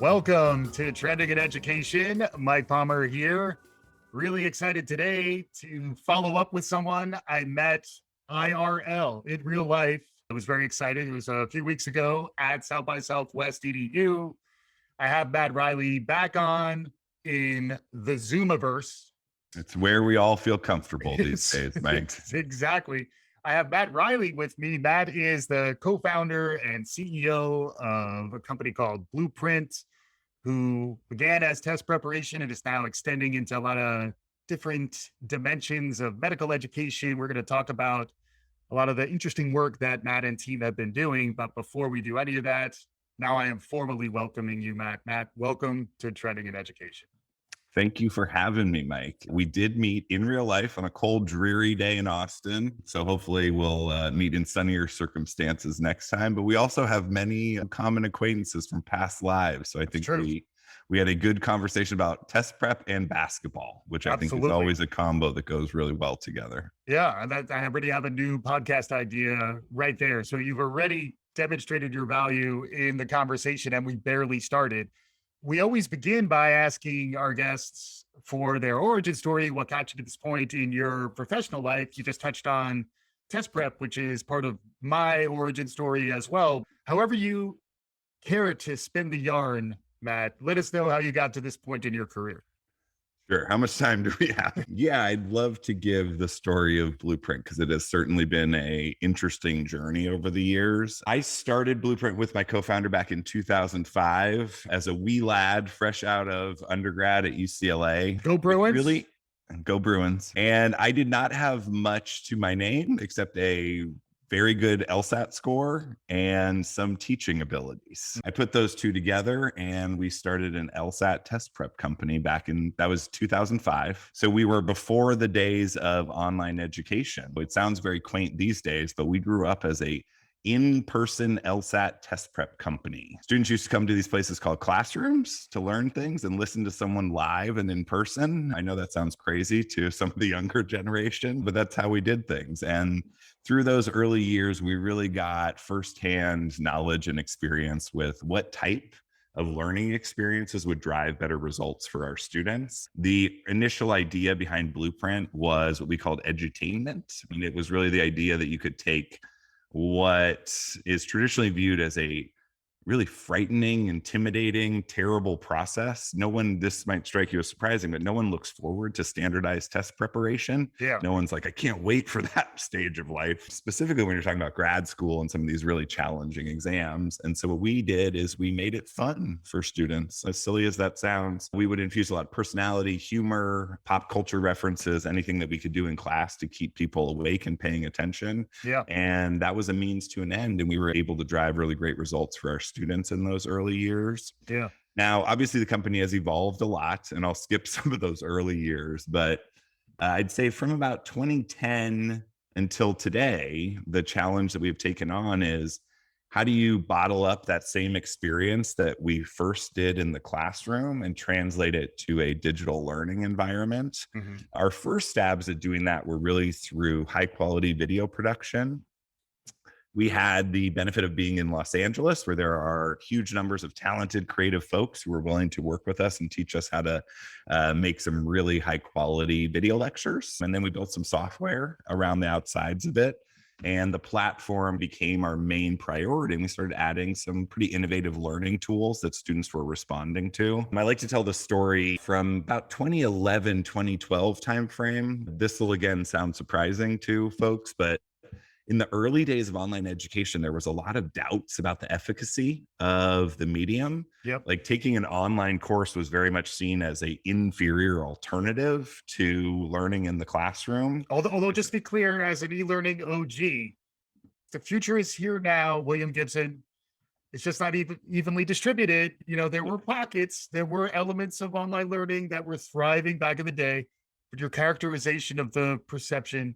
Welcome to Trending in Education. Mike Palmer here. Really excited today to follow up with someone I met IRL in real life. I was very excited. It was a few weeks ago at South by Southwest EDU. I have Matt Riley back on in the Zoomiverse. It's where we all feel comfortable these days, Mike. Exactly. I have Matt Riley with me. Matt is the co-founder and CEO of a company called Blueprint, who began as test preparation and is now extending into a lot of different dimensions of medical education. We're going to talk about a lot of the interesting work that Matt and team have been doing. But before we do any of that, now I am formally welcoming you, Matt. Matt, welcome to Trending in Education. Thank you for having me, Mike. We did meet in real life on a cold, dreary day in Austin. So hopefully we'll meet in sunnier circumstances next time. But we also have many common acquaintances from past lives. So I think we had a good conversation about test prep and basketball, which I think is always a combo that goes really well together. Yeah, I already have a new podcast idea right there. So you've already demonstrated your value in the conversation, and we barely started. We always begin by asking our guests for their origin story, what got you to this point in your professional life. You just touched on test prep, which is part of my origin story as well. However you care to spin the yarn, Matt, let us know how you got to this point in your career. Sure. How much time do we have? Yeah, I'd love to give the story of Blueprint because it has certainly been an interesting journey over the years. I started Blueprint with my co-founder back in 2005 as a wee lad fresh out of undergrad at UCLA. Go Bruins! Really? Go Bruins. And I did not have much to my name except a very good LSAT score and some teaching abilities. I put those two together and we started an LSAT test prep company that was 2005. So we were before the days of online education. It sounds very quaint these days, but we grew up as a in-person LSAT test prep company. Students used to come to these places called classrooms to learn things and listen to someone live and in person. I know that sounds crazy to some of the younger generation, but that's how we did things. And through those early years, we really got firsthand knowledge and experience with what type of learning experiences would drive better results for our students. The initial idea behind Blueprint was what we called edutainment. I mean, it was really the idea that you could take what is traditionally viewed as a really frightening, intimidating, terrible process. This might strike you as surprising, but no one looks forward to standardized test preparation. Yeah. No one's like, I can't wait for that stage of life, specifically when you're talking about grad school and some of these really challenging exams. And so what we did is we made it fun for students. As silly as that sounds, we would infuse a lot of personality, humor, pop culture references, anything that we could do in class to keep people awake and paying attention. Yeah. And that was a means to an end. And we were able to drive really great results for our students in those early years. Yeah. Now, obviously, the company has evolved a lot, and I'll skip some of those early years, but I'd say from about 2010 until today, the challenge that we've taken on is how do you bottle up that same experience that we first did in the classroom and translate it to a digital learning environment? Mm-hmm. Our first stabs at doing that were really through high quality video production. We had the benefit of being in Los Angeles, where there are huge numbers of talented, creative folks who are willing to work with us and teach us how to make some really high quality video lectures. And then we built some software around the outsides of it. And the platform became our main priority. And we started adding some pretty innovative learning tools that students were responding to. I like to tell the story from about 2011, 2012 timeframe. This will again sound surprising to folks, but in the early days of online education, there was a lot of doubts about the efficacy of the medium. Yep. Like taking an online course was very much seen as an inferior alternative to learning in the classroom. Although just to be clear, as an e-learning OG, the future is here now, William Gibson. It's just not evenly distributed. There were pockets, there were elements of online learning that were thriving back in the day, but your characterization of the perception,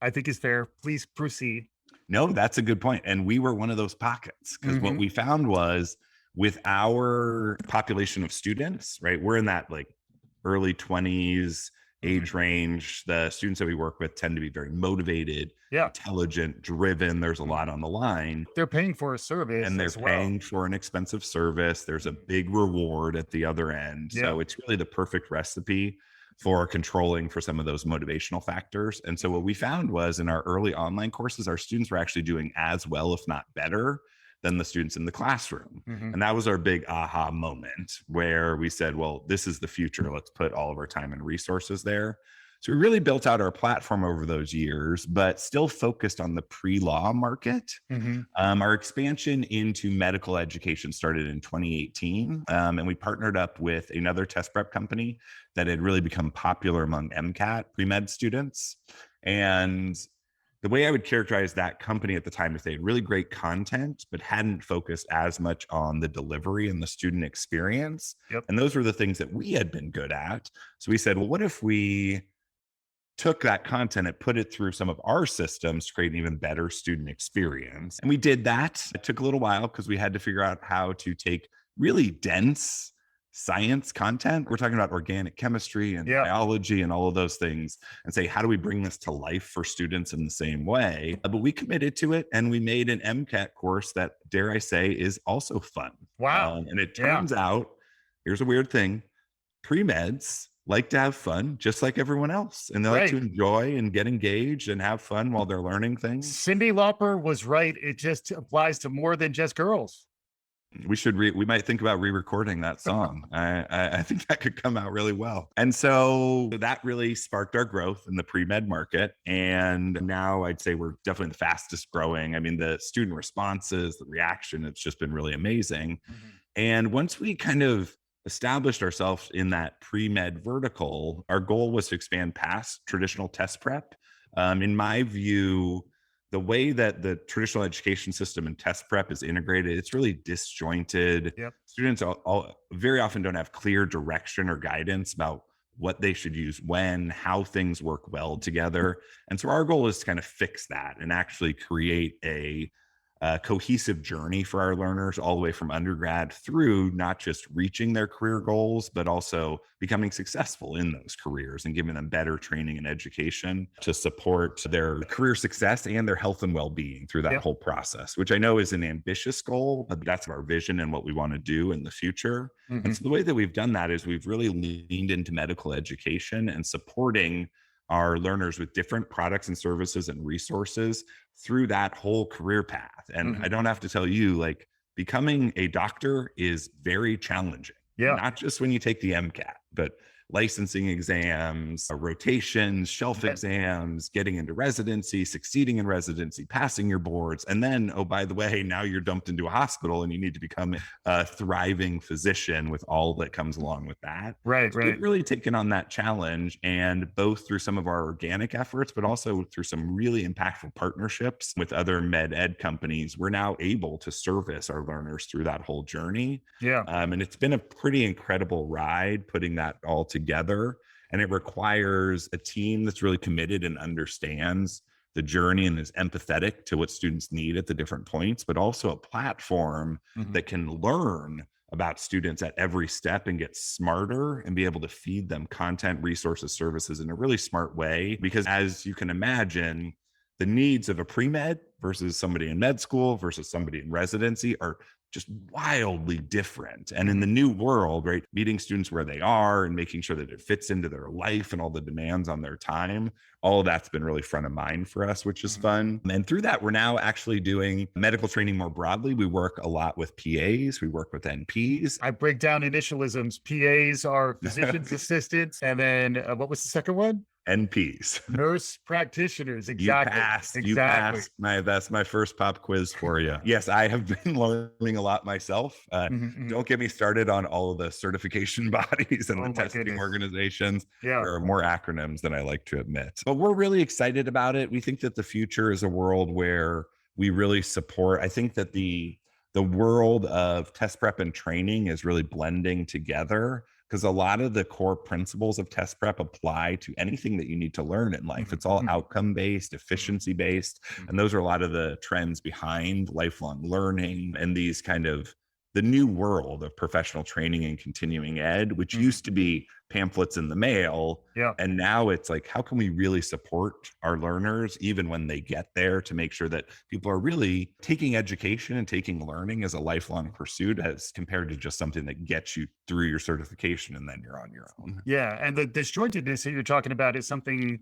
I think, is fair. Please proceed. No, that's a good point. And we were one of those pockets because what we found was with our population of students, right? We're in that like early 20s, age range. The students that we work with tend to be very motivated, Yeah. intelligent, driven. There's a lot on the line. They're paying for a service And they're as well. paying for an expensive service. There's a big reward at the other end. Yeah. So it's really the perfect recipe for controlling for some of those motivational factors. And so what we found was in our early online courses, our students were actually doing as well, if not better, than the students in the classroom. Mhm. And that was our big aha moment where we said, well, this is the future. Let's put all of our time and resources there. So we really built out our platform over those years, but still focused on the pre-law market. Mhm. Our expansion into medical education started in 2018, and we partnered up with another test prep company that had really become popular among MCAT PreMed students. And the way I would characterize that company at the time is they had really great content, but hadn't focused as much on the delivery and the student experience. Yep. And those were the things that we had been good at. So we said, well, what if we took that content and put it through some of our systems to create an even better student experience? And we did that. It took a little while because we had to figure out how to take really dense science content. We're talking about organic chemistry and biology and all of those things and say, how do we bring this to life for students in the same way? But we committed to it and we made an MCAT course that, dare I say, is also fun. Wow. And it turns out, here's a weird thing, pre-meds like to have fun just like everyone else. And they like to enjoy and get engaged and have fun while they're learning things. Cyndi Lauper was right. It just applies to more than just girls. We might think about re-recording that song. I think that could come out really well. And so that really sparked our growth in the pre-med market. And now I'd say we're definitely the fastest growing. I mean, the student responses, the reaction, it's just been really amazing. Mm-hmm. And once we kind of established ourselves in that pre-med vertical, our goal was to expand past traditional test prep. In my view, the way that the traditional education system and test prep is integrated, it's really disjointed. Yep. Students very often don't have clear direction or guidance about what they should use when, how things work well together. And so our goal is to kind of fix that and actually create a cohesive journey for our learners all the way from undergrad through not just reaching their career goals, but also becoming successful in those careers and giving them better training and education to support their career success and their health and well-being through that whole process, which I know is an ambitious goal, but that's our vision and what we want to do in the future. Mm-hmm. And so the way that we've done that is we've really leaned into medical education and supporting our learners with different products and services and resources through that whole career path. And I don't have to tell you, like, becoming a doctor is very challenging. Yeah. Not just when you take the MCAT, but licensing exams, rotations, shelf exams, getting into residency, succeeding in residency, passing your boards. And then, oh, by the way, now you're dumped into a hospital and you need to become a thriving physician with all that comes along with that. Right. We've really taken on that challenge, and both through some of our organic efforts, but also through some really impactful partnerships with other med ed companies, we're now able to service our learners through that whole journey. Yeah. And it's been a pretty incredible ride putting that all together. And it requires a team that's really committed and understands the journey and is empathetic to what students need at the different points, but also a platform that can learn about students at every step and get smarter and be able to feed them content, resources, services in a really smart way. Because as you can imagine, the needs of a pre-med versus somebody in med school versus somebody in residency are just wildly different. And in the new world, right, meeting students where they are and making sure that it fits into their life and all the demands on their time, all of that's been really front of mind for us, which is fun. And through that, we're now actually doing medical training more broadly. We work a lot with PAs, we work with NPs. I break down initialisms. PAs are physician's assistants. And then what was the second one? NPs. Nurse practitioners. Exactly. You passed. That's my first pop quiz for you. Yes, I have been learning a lot myself. Don't get me started on all of the certification bodies and the testing organizations. Yeah. There are more acronyms than I like to admit. But we're really excited about it. We think that the future is a world where we really support. I think that the world of test prep and training is really blending together, because a lot of the core principles of test prep apply to anything that you need to learn in life. It's all outcome based, efficiency based. And those are a lot of the trends behind lifelong learning and these kind of the new world of professional training and continuing ed, which used to be pamphlets in the mail. Yeah. And now it's like, how can we really support our learners even when they get there, to make sure that people are really taking education and taking learning as a lifelong pursuit, as compared to just something that gets you through your certification and then you're on your own. Yeah. And the disjointedness that you're talking about is something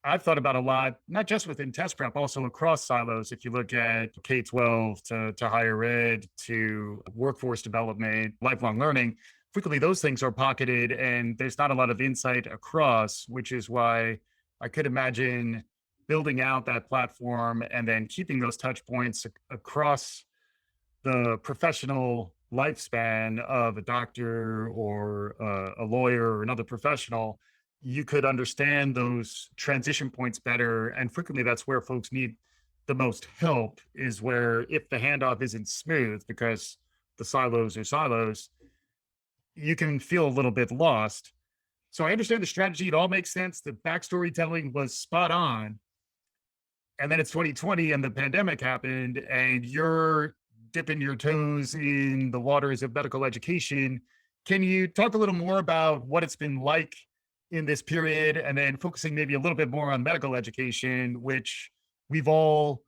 I've thought about a lot, not just within test prep, also across silos. If you look at K-12 to higher ed to workforce development, lifelong learning, frequently those things are pocketed and there's not a lot of insight across, which is why I could imagine building out that platform and then keeping those touch points across the professional lifespan of a doctor or a lawyer or another professional. You could understand those transition points better. And frequently that's where folks need the most help, is where if the handoff isn't smooth because the silos are silos, you can feel a little bit lost. So I understand the strategy. It all makes sense. The backstory telling was spot on. And then it's 2020 and the pandemic happened, and you're dipping your toes in the waters of medical education. Can you talk a little more about what it's been like in this period, and then focusing maybe a little bit more on medical education, which we've all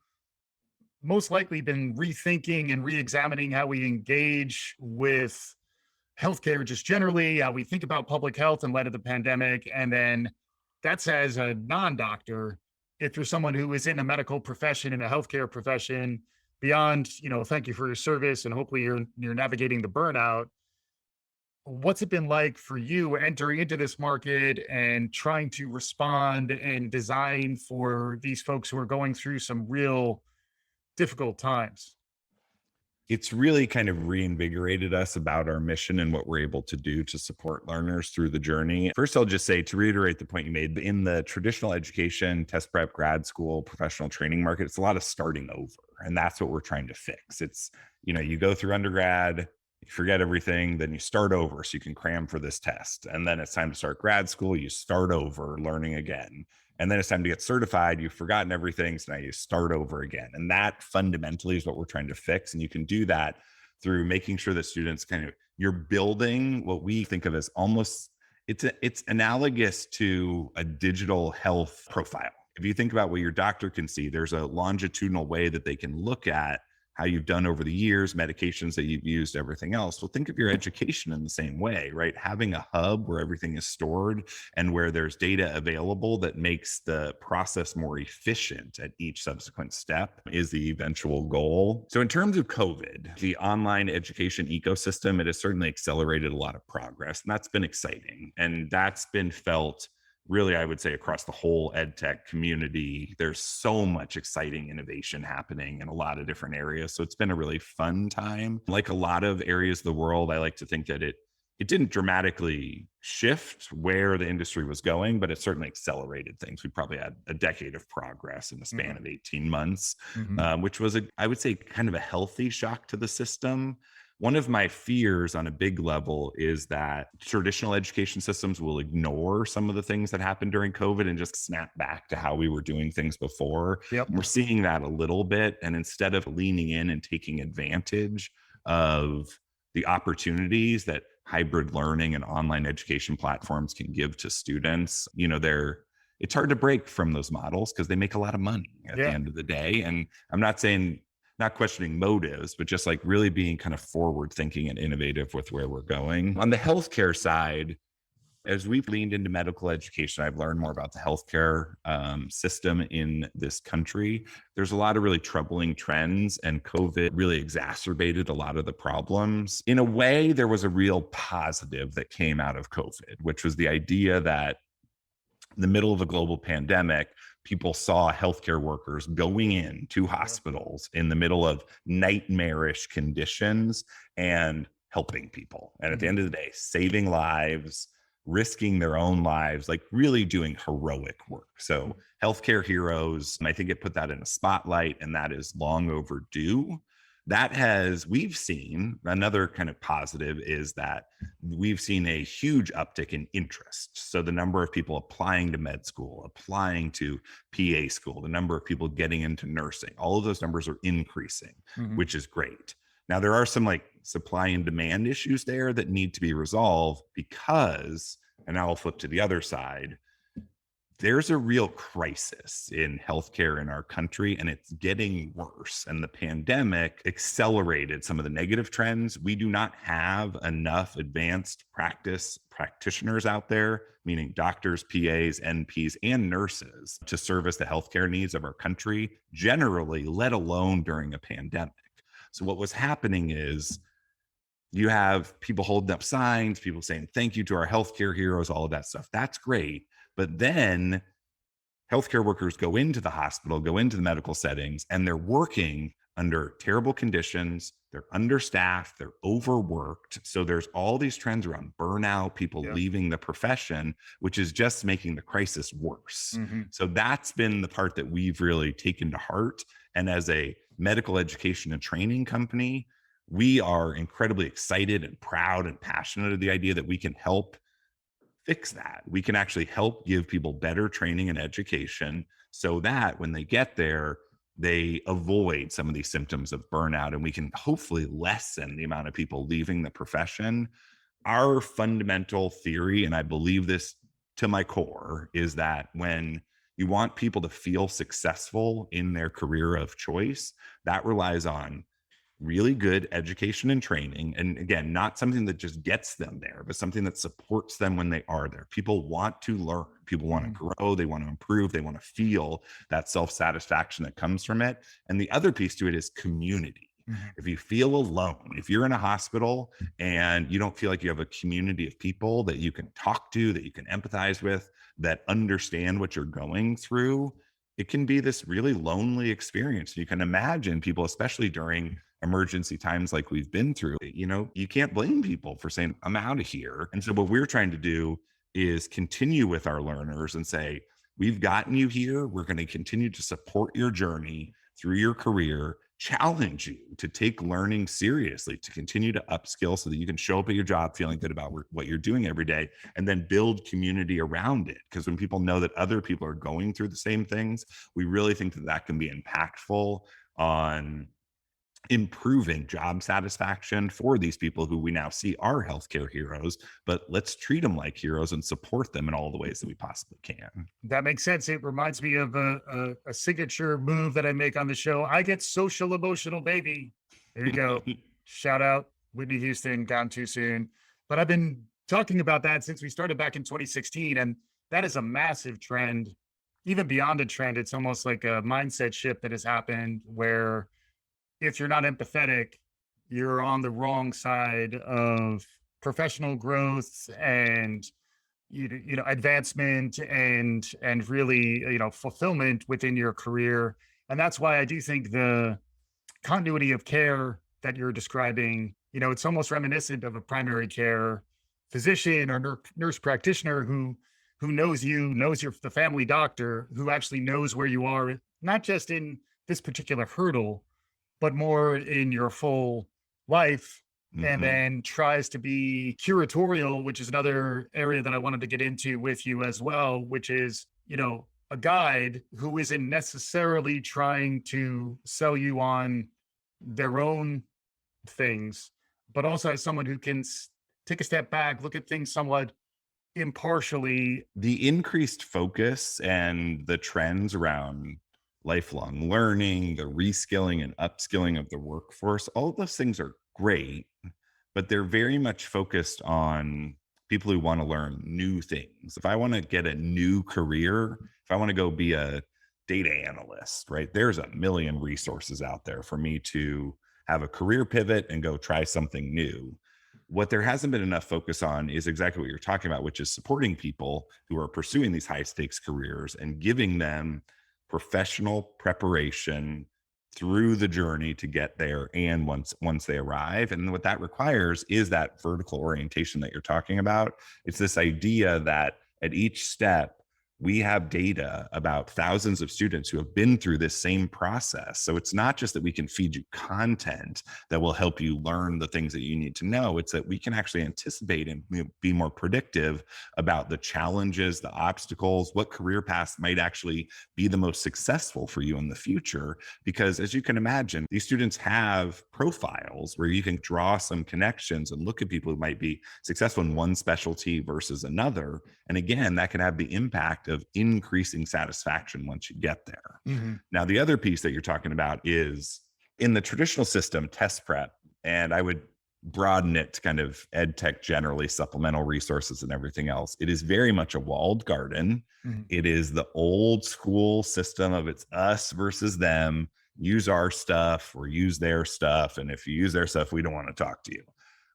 most likely been rethinking and re-examining how we engage with healthcare just generally, how we think about public health in light of the pandemic. And then that's as a non-doctor. If you're someone who is in a medical profession, in a healthcare profession, beyond, thank you for your service, and hopefully you're navigating the burnout. What's it been like for you entering into this market and trying to respond and design for these folks who are going through some real difficult times? It's really kind of reinvigorated us about our mission and what we're able to do to support learners through the journey. First, I'll just say, to reiterate the point you made, in the traditional education, test prep, grad school, professional training market, it's a lot of starting over. And that's what we're trying to fix. It's, you go through undergrad, you forget everything, then you start over so you can cram for this test. And then it's time to start grad school, you start over learning again. And then it's time to get certified. You've forgotten everything. So now you start over again. And that fundamentally is what we're trying to fix. And you can do that through making sure that students you're building what we think of as almost, it's analogous to a digital health profile. If you think about what your doctor can see, there's a longitudinal way that they can look at how you've done over the years, medications that you've used, everything else. Well, think of your education in the same way, right? Having a hub where everything is stored and where there's data available that makes the process more efficient at each subsequent step is the eventual goal. So in terms of COVID, the online education ecosystem, it has certainly accelerated a lot of progress, and that's been exciting. And that's been felt really, I would say, across the whole ed tech community. There's so much exciting innovation happening in a lot of different areas. So it's been a really fun time. Like a lot of areas of the world, I like to think that it didn't dramatically shift where the industry was going, but it certainly accelerated things. We probably had a decade of progress in the span of 18 months, which was, I would say, kind of a healthy shock to the system. One of my fears on a big level is that traditional education systems will ignore some of the things that happened during COVID and just snap back to how we were doing things before. Yep. We're seeing that a little bit. And instead of leaning in and taking advantage of the opportunities that hybrid learning and online education platforms can give to students, it's hard to break from those models because they make a lot of money at the end of the day. And I'm not questioning motives, but just like really being kind of forward thinking and innovative with where we're going. On the healthcare side, as we've leaned into medical education, I've learned more about the healthcare system in this country. There's a lot of really troubling trends, and COVID really exacerbated a lot of the problems. In a way, there was a real positive that came out of COVID, which was the idea that in the middle of a global pandemic, people saw healthcare workers going into hospitals in the middle of nightmarish conditions and helping people. And at the end of the day, saving lives, risking their own lives, like really doing heroic work. So healthcare heroes, I think it put that in a spotlight, and that is long overdue. We've seen another kind of positive is that we've seen a huge uptick in interest. So the number of people applying to med school, applying to PA school, the number of people getting into nursing, all of those numbers are increasing, which is great. Now, there are some like supply and demand issues there that need to be resolved because, and now I'll flip to the other side, there's a real crisis in healthcare in our country, and it's getting worse. And the pandemic accelerated some of the negative trends. We do not have enough advanced practitioners out there, meaning doctors, PAs, NPs, and nurses, to service the healthcare needs of our country generally, let alone during a pandemic. So what was happening is you have people holding up signs, people saying thank you to our healthcare heroes, all of that stuff. That's great. But then healthcare workers go into the hospital, go into the medical settings, and they're working under terrible conditions. They're understaffed, they're overworked. So there's all these trends around burnout, people leaving the profession, which is just making the crisis worse. Mm-hmm. So that's been the part that we've really taken to heart. And as a medical education and training company, we are incredibly excited and proud and passionate of the idea that we can help fix that. We can actually help give people better training and education so that when they get there, they avoid some of these symptoms of burnout, and we can hopefully lessen the amount of people leaving the profession. Our fundamental theory, and I believe this to my core, is that when you want people to feel successful in their career of choice, that relies on really good education and training. And again, not something that just gets them there, but something that supports them when they are there. People want to learn, people want to grow, they want to improve, they want to feel that self-satisfaction that comes from it. And the other piece to it is community. If you feel alone, if you're in a hospital and you don't feel like you have a community of people that you can talk to, that you can empathize with, that understand what you're going through, it can be this really lonely experience. You can imagine people, especially during emergency times like we've been through, you can't blame people for saying, I'm out of here. And so what we're trying to do is continue with our learners and say, we've gotten you here. We're going to continue to support your journey through your career, challenge you to take learning seriously, to continue to upskill so that you can show up at your job feeling good about what you're doing every day, and then build community around it. Because when people know that other people are going through the same things, we really think that that can be impactful on improving job satisfaction for these people who we now see are healthcare heroes. But let's treat them like heroes and support them in all the ways that we possibly can. That makes sense. It reminds me of a signature move that I make on the show. I get social emotional, baby. There you go. Shout out Whitney Houston, Gone Too Soon. But I've been talking about that since we started back in 2016. And that is a massive trend. Even beyond a trend, it's almost like a mindset shift that has happened where if you're not empathetic, you're on the wrong side of professional growth and advancement and really fulfillment within your career. And that's why I do think the continuity of care that you're describing, it's almost reminiscent of a primary care physician or nurse practitioner who knows you, knows the family doctor, who actually knows where you are, not just in this particular hurdle, but more in your full life, and then tries to be curatorial, which is another area that I wanted to get into with you as well, which is, a guide who isn't necessarily trying to sell you on their own things, but also as someone who can take a step back, look at things somewhat impartially. The increased focus and the trends around lifelong learning, the reskilling and upskilling of the workforce, all of those things are great, but they're very much focused on people who want to learn new things. If I want to get a new career, if I want to go be a data analyst, right, there's a million resources out there for me to have a career pivot and go try something new. What there hasn't been enough focus on is exactly what you're talking about, which is supporting people who are pursuing these high stakes careers and giving them professional preparation through the journey to get there and once they arrive. And what that requires is that vertical orientation that you're talking about. It's this idea that at each step we have data about thousands of students who have been through this same process. So it's not just that we can feed you content that will help you learn the things that you need to know. It's that we can actually anticipate and be more predictive about the challenges, the obstacles, what career paths might actually be the most successful for you in the future. Because as you can imagine, these students have profiles where you can draw some connections and look at people who might be successful in one specialty versus another. And again, that can have the impact of increasing satisfaction once you get there. Now, the other piece that you're talking about is in the traditional system, test prep, and I would broaden it to kind of ed tech generally, supplemental resources and everything else. It is very much a walled garden. It is the old school system of it's us versus them. Use our stuff or use their stuff. And if you use their stuff, we don't want to talk to you.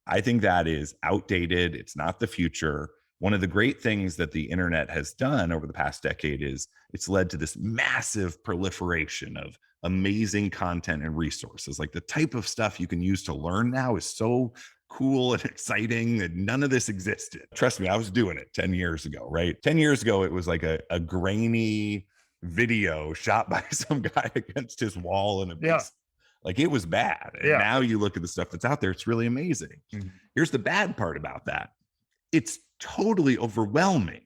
I think that is outdated. It's not the future. One of the great things that the internet has done over the past decade is it's led to this massive proliferation of amazing content and resources. Like the type of stuff you can use to learn now is so cool and exciting that none of this existed. Trust me, I was doing it 10 years ago, right? 10 years ago, it was like a grainy video shot by some guy against his wall in a basement. Like it was bad. And now you look at the stuff that's out there, it's really amazing. Here's the bad part about that. It's totally overwhelming.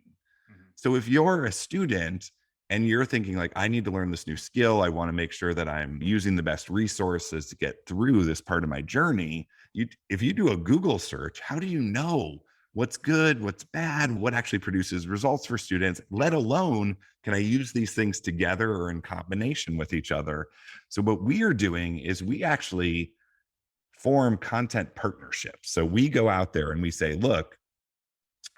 So if you're a student and you're thinking like, I need to learn this new skill, I want to make sure that I'm using the best resources to get through this part of my journey. If you do a Google search, how do you know what's good, what's bad, what actually produces results for students, let alone can I use these things together or in combination with each other? So what we are doing is we actually form content partnerships. So we go out there and we say, look,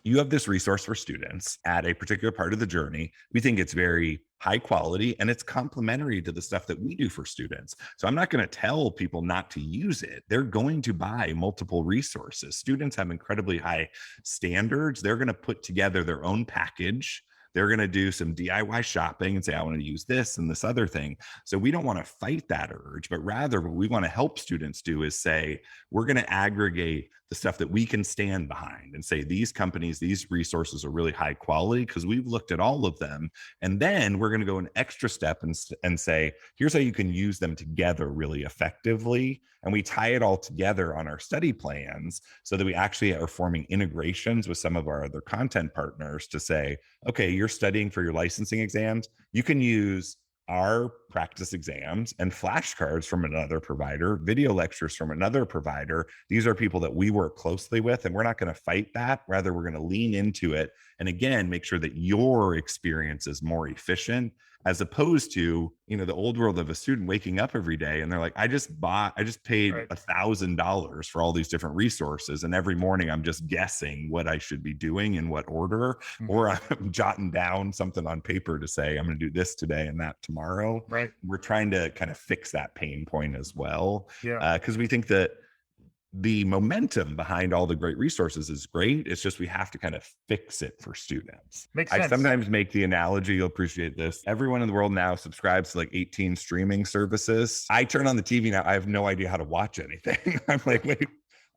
you have this resource for students at a particular part of the journey. We think it's very high quality and it's complementary to the stuff that we do for students. So I'm not going to tell people not to use it. They're going to buy multiple resources. Students have incredibly high standards. They're going to put together their own package. They're going to do some DIY shopping and say, I want to use this and this other thing. So we don't want to fight that urge, but rather what we want to help students do is say, we're going to aggregate the stuff that we can stand behind and say, these companies, these resources are really high quality because we've looked at all of them. And then we're going to go an extra step and say, here's how you can use them together really effectively. And we tie it all together on our study plans so that we actually are forming integrations with some of our other content partners to say, okay, you're studying for your licensing exams. You can use our practice exams and flashcards from another provider, video lectures from another provider. These are people that we work closely with, and we're not going to fight that. Rather, we're going to lean into it. And again, make sure that your experience is more efficient, as opposed to, the old world of a student waking up every day and they're like, I just paid $1,000 for all these different resources. And every morning I'm just guessing what I should be doing in what order, or I'm jotting down something on paper to say, I'm going to do this today and that tomorrow. Right. We're trying to kind of fix that pain point as well. Because we think that the momentum behind all the great resources is great. It's just we have to kind of fix it for students. Makes sense. I sometimes make the analogy, you'll appreciate this. Everyone in the world now subscribes to like 18 streaming services. I turn on the TV now, I have no idea how to watch anything. I'm like, wait,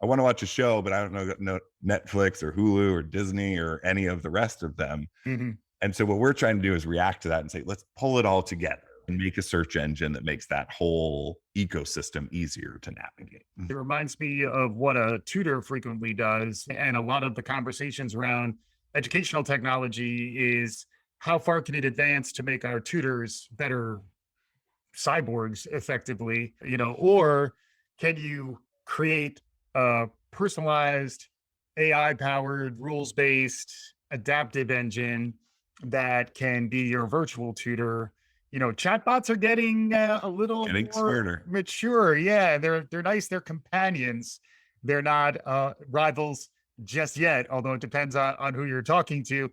I want to watch a show, but I don't know Netflix or Hulu or Disney or any of the rest of them. And so what we're trying to do is react to that and say, let's pull it all together and make a search engine that makes that whole ecosystem easier to navigate. It reminds me of what a tutor frequently does. And a lot of the conversations around educational technology is how far can it advance to make our tutors better cyborgs effectively, or can you create a personalized AI powered rules-based adaptive engine that can be your virtual tutor? Chatbots are getting a little more smarter, mature. Yeah, they're nice. They're companions. They're not rivals just yet, although it depends on who you're talking to.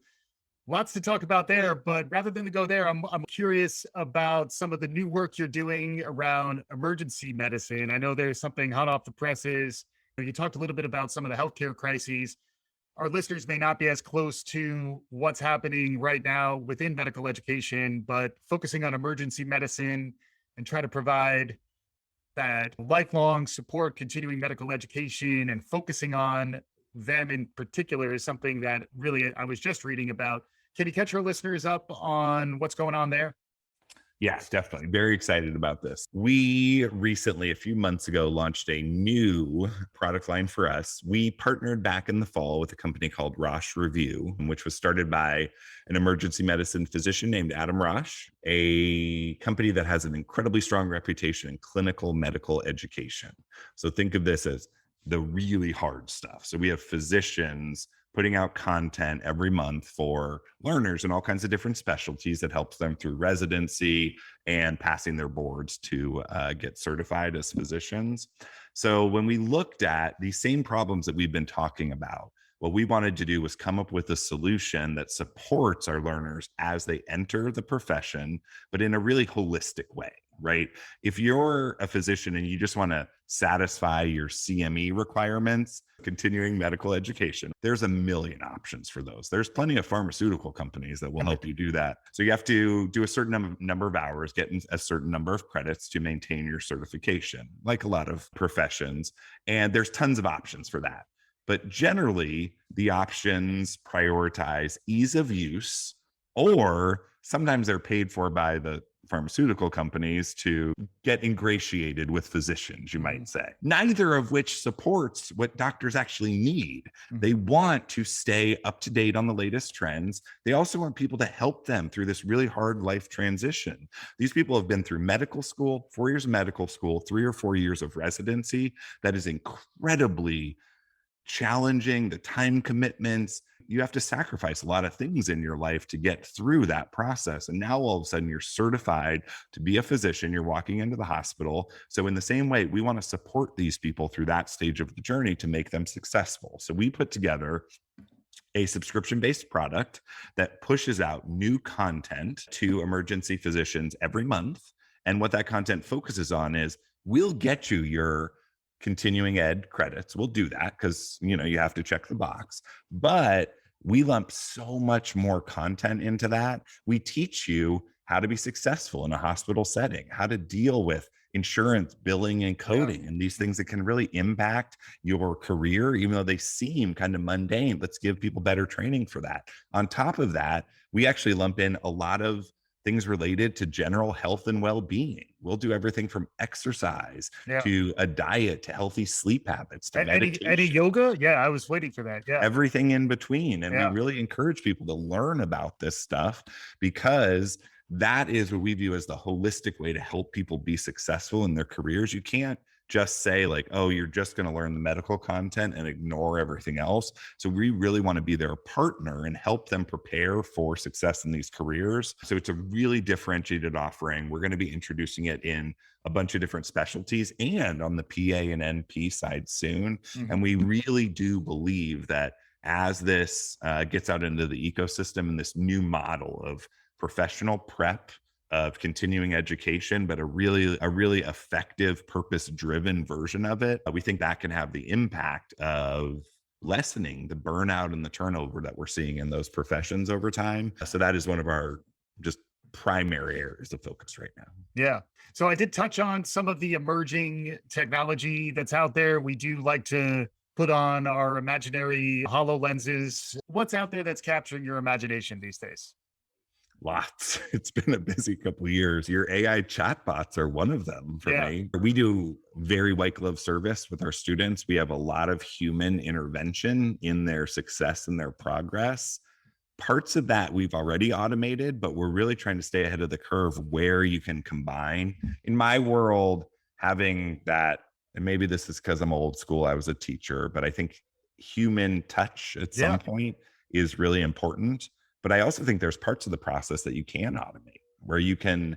Lots to talk about there, but rather than to go there, I'm curious about some of the new work you're doing around emergency medicine. I know there's something hot off the presses. You talked a little bit about some of the healthcare crises. Our listeners may not be as close to what's happening right now within medical education, but focusing on emergency medicine and try to provide that lifelong support, continuing medical education, and focusing on them in particular is something that really I was just reading about Can you catch our listeners up on what's going on there? Yes, definitely. Very excited about this. We recently, a few months ago, launched a new product line for us. We partnered back in the fall with a company called Roche Review, which was started by an emergency medicine physician named Adam Roche, a company that has an incredibly strong reputation in clinical medical education. So think of this as the really hard stuff. So we have physicians putting out content every month for learners in all kinds of different specialties that helps them through residency and passing their boards to get certified as physicians. So when we looked at these same problems that we've been talking about, what we wanted to do was come up with a solution that supports our learners as they enter the profession, but in a really holistic way, right? If you're a physician and you just want to satisfy your CME requirements, continuing medical education, there's a million options for those. There's plenty of pharmaceutical companies that will help you do that. So you have to do a certain number of hours, get a certain number of credits to maintain your certification, like a lot of professions. And there's tons of options for that. But generally, the options prioritize ease of use, or sometimes they're paid for by the pharmaceutical companies to get ingratiated with physicians, you might say. Neither of which supports what doctors actually need. They want to stay up to date on the latest trends. They also want people to help them through this really hard life transition. These people have been through medical school, 4 years of medical school, 3 or 4 years of residency. That is incredibly challenging, the time commitments. You have to sacrifice a lot of things in your life to get through that process. And now all of a sudden you're certified to be a physician, you're walking into the hospital. So in the same way, we want to support these people through that stage of the journey to make them successful. So we put together a subscription-based product that pushes out new content to emergency physicians every month. And what that content focuses on is, we'll get you your continuing ed credits. We'll do that because, you have to check the box, but we lump so much more content into that. We teach you how to be successful in a hospital setting, how to deal with insurance, billing, and coding, and these things that can really impact your career, even though they seem kind of mundane. Let's give people better training for that. On top of that, we actually lump in a lot of things related to general health and well-being. We'll do everything from exercise to a diet to healthy sleep habits to meditation. Any yoga? Yeah, I was waiting for that. Yeah. Everything in between. And we really encourage people to learn about this stuff, because that is what we view as the holistic way to help people be successful in their careers. You can't just say like, oh, you're just going to learn the medical content and ignore everything else. So we really want to be their partner and help them prepare for success in these careers. So it's a really differentiated offering. We're going to be introducing it in a bunch of different specialties and on the PA and NP side soon. And we really do believe that as this gets out into the ecosystem and this new model of professional prep, of continuing education, but a really effective, purpose-driven version of it, we think that can have the impact of lessening the burnout and the turnover that we're seeing in those professions over time. So that is one of our just primary areas of focus right now. Yeah. So I did touch on some of the emerging technology that's out there. We do like to put on our imaginary HoloLenses. What's out there that's capturing your imagination these days? Lots. It's been a busy couple of years. Your AI chatbots are one of them for me. We do very white glove service with our students. We have a lot of human intervention in their success and their progress. Parts of that we've already automated, but we're really trying to stay ahead of the curve where you can combine. In my world, having that, and maybe this is because I'm old school, I was a teacher, but I think human touch at some point is really important. But I also think there's parts of the process that you can automate, where you can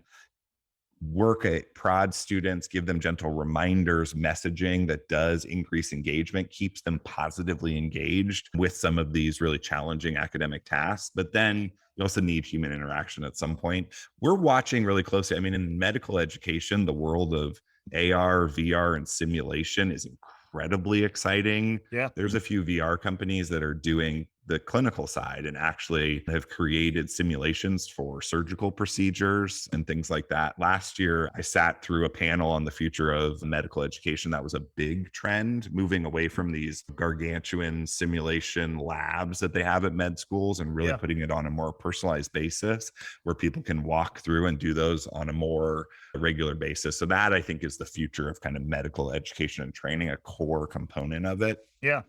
work at prod students, give them gentle reminders, messaging that does increase engagement, keeps them positively engaged with some of these really challenging academic tasks. But then you also need human interaction at some point. We're watching really closely. I mean, in medical education, the world of AR, VR, and simulation is incredibly exciting. There's a few VR companies that are doing the clinical side and actually have created simulations for surgical procedures and things like that. Last year, I sat through a panel on the future of medical education. That was a big trend, moving away from these gargantuan simulation labs that they have at med schools and really putting it on a more personalized basis where people can walk through and do those on a more regular basis. So that, I think, is the future of kind of medical education and training, a core component of it. Yeah.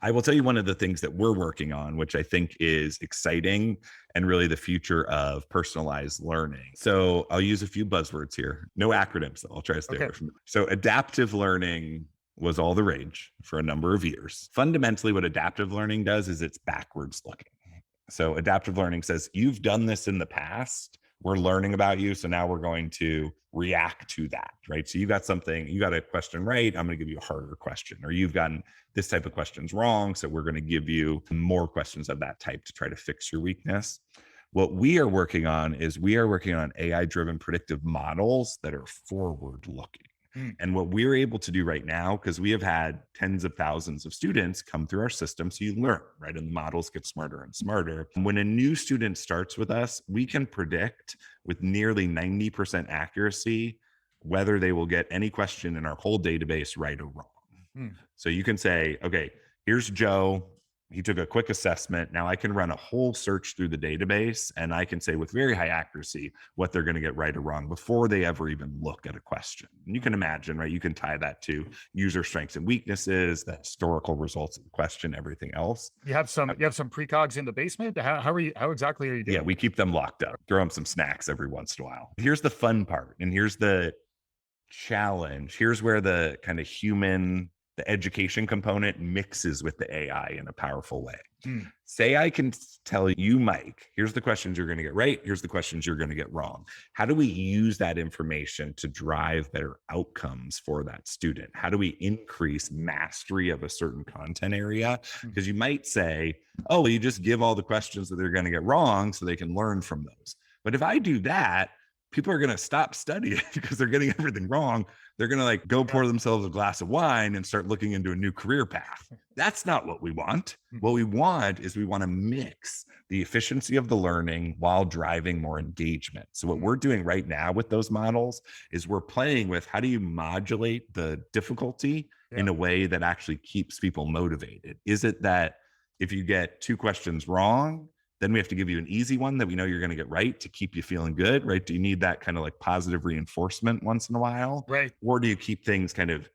I will tell you one of the things that we're working on, which I think is exciting and really the future of personalized learning. So I'll use a few buzzwords here. No acronyms, though. I'll try to stay away from it. So adaptive learning was all the rage for a number of years. Fundamentally, what adaptive learning does is it's backwards looking. So adaptive learning says, you've done this in the past. We're learning about you. So now we're going to react to that, right? So you got a question right. I'm going to give you a harder question, or you've gotten this type of questions wrong. So we're going to give you more questions of that type to try to fix your weakness. What we are working on is AI-driven predictive models that are forward looking. And what we're able to do right now, because we have had tens of thousands of students come through our system, so you learn, right? And the models get smarter and smarter. When a new student starts with us, we can predict with nearly 90% accuracy whether they will get any question in our whole database right or wrong. So you can say, okay, here's Joe. He took a quick assessment. Now I can run a whole search through the database and I can say with very high accuracy what they're going to get right or wrong before they ever even look at a question. And you can imagine, right? You can tie that to user strengths and weaknesses, the historical results of the question, everything else. You have some precogs in the basement. How exactly are you doing? Yeah, we keep them locked up. Throw them some snacks every once in a while. Here's the fun part, and here's the challenge. Here's where the kind of the education component mixes with the AI in a powerful way. Say I can tell you, Mike, here's the questions you're going to get right. Here's the questions you're going to get wrong. How do we use that information to drive better outcomes for that student? How do we increase mastery of a certain content area? Because you might say, oh, well, you just give all the questions that they're going to get wrong so they can learn from those. But if I do that, people are going to stop studying because they're getting everything wrong. They're going to go pour themselves a glass of wine and start looking into a new career path. That's not what we want. What we want to mix the efficiency of the learning while driving more engagement. So what we're doing right now with those models is we're playing with how do you modulate the difficulty in a way that actually keeps people motivated? Is it that if you get 2 questions wrong, then we have to give you an easy one that we know you're going to get right to keep you feeling good, right? Do you need that kind of positive reinforcement once in a while? Right. Or do you keep things kind of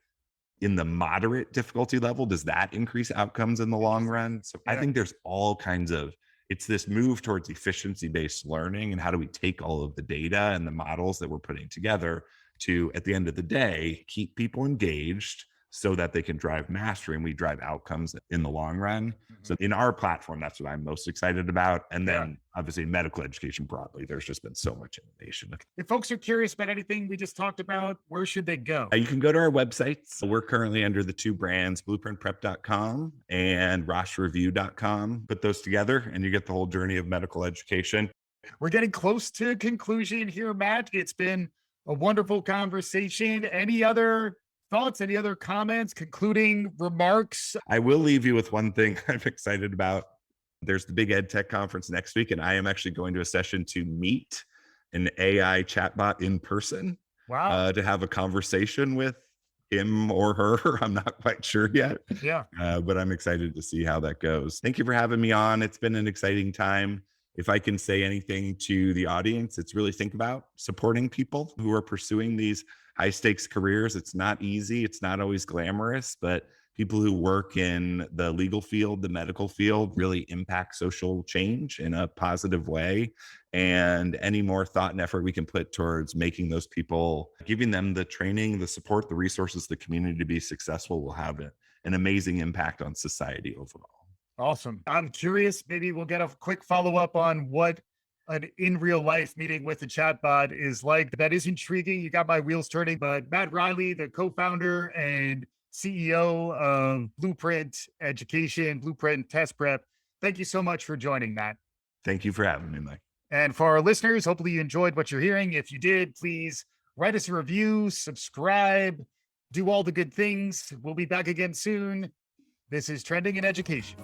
in the moderate difficulty level? Does that increase outcomes in the long run? So I think there's all kinds of, it's this move towards efficiency-based learning, and how do we take all of the data and the models that we're putting together to, at the end of the day, keep people engaged so that they can drive mastery and we drive outcomes in the long run. So in our platform, that's what I'm most excited about. And then obviously medical education broadly, there's just been so much innovation. If folks are curious about anything we just talked about, where should they go? You can go to our websites. We're currently under the 2 brands, blueprintprep.com and roshReview.com. Put those together and you get the whole journey of medical education. We're getting close to conclusion here, Matt. It's been a wonderful conversation. Any other thoughts, any other comments, concluding remarks? I will leave you with one thing I'm excited about. There's the big ed tech conference next week, and I am actually going to a session to meet an AI chatbot in person. Wow. To have a conversation with him or her. I'm not quite sure yet. But I'm excited to see how that goes. Thank you for having me on. It's been an exciting time. If I can say anything to the audience, it's really think about supporting people who are pursuing these high stakes careers. It's not easy. It's not always glamorous, but people who work in the legal field, the medical field, really impact social change in a positive way. And any more thought and effort we can put towards making those people, giving them the training, the support, the resources, the community to be successful will have an amazing impact on society overall. Awesome. I'm curious, maybe we'll get a quick follow-up on what an in real life meeting with a chatbot is like. That is intriguing. You got my wheels turning. But Matt Riley, the co-founder and CEO of Blueprint Education, Blueprint Test Prep, thank you so much for joining, Matt. Thank you for having me, Mike. And for our listeners, hopefully you enjoyed what you're hearing. If you did, please write us a review, subscribe, do all the good things. We'll be back again soon. This is Trending in Education.